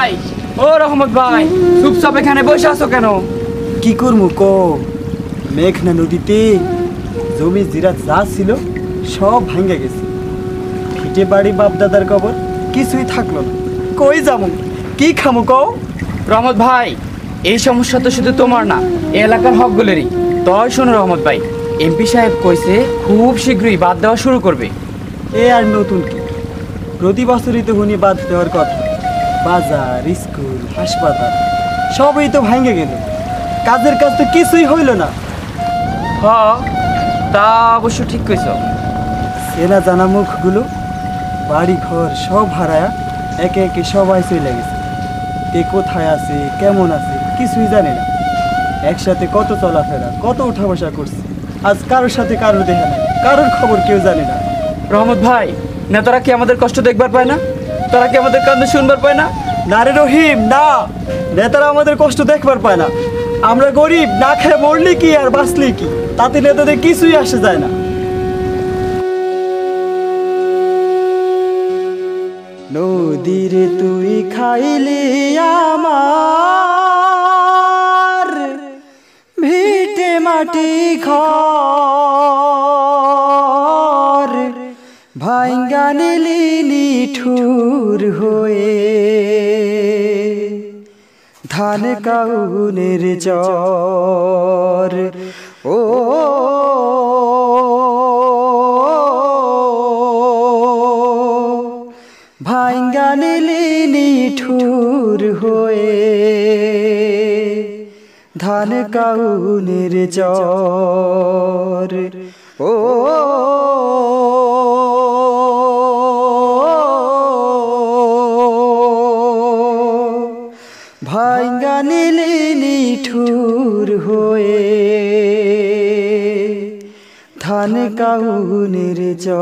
ভাই, ও রহমত ভাই, চুপচাপ এখানে বসে আছো কেন? কি করবো ক? মেঘনা নদীতে জমি জিরাত যা ছিল সব ভেঙে গেছে। ভিটে বাড়ি বাপ দাদার কবর কিছুই থাকলো না। কই যাবো, কি খামো কও? রহমত ভাই, এই সমস্যা তো শুধু তোমার না, এই এলাকার হকগুলোরই। তয় শোনো রহমত ভাই, এমপি সাহেব কইছে খুব শীঘ্রই বাদ দেওয়া শুরু করবে। এ আর নতুন কি, প্রতি বছরই তো হুনি বাদ দেওয়ার কথা। বাজার, স্কুল, হাসপাতাল সবই তো ভেঙে গেল, কাজের কাজ তো কিছুই হইল না। হ, তা অবশ্য ঠিক কইছ। চেনা জানা মুখগুলো, বাড়ি ঘর সব হারায়া একে একে সবাই চলে গেছে। কে কোথায় আছে, কেমন আছে কিছুই জানে না। একসাথে কত চলাফেরা, কত উঠা বসা করছে, আজ কারোর সাথে কারোর দেখা নাই, কারোর খবর কেউ জানে না। রহমত ভাই, নেতারা কি আমাদের কষ্ট দেখবার পায় না? তারা কি আমাদের কান্না শুনবার পায় না? না রে রহিম, না, নেতারা আমাদের কষ্ট দেখবার পায় না। আমরা গরিব, না খেয়ে মরলি কি আর বাঁচলি কি, তাতে নেতাদের কিছুই আসে যায় না। নদীরে তুই খাইলি আমার ভিটে মাটি ঘর, ভাঙ্গা নিলি নিঠুর হয়ে ধান কাউনের চর। ও ভাঙ্গা নিলি নিঠুর হয়ে ধান কাউনের চর। ও ভাঙ্গা নিলি নিঠুর হয়ে ধান কাউনের চর।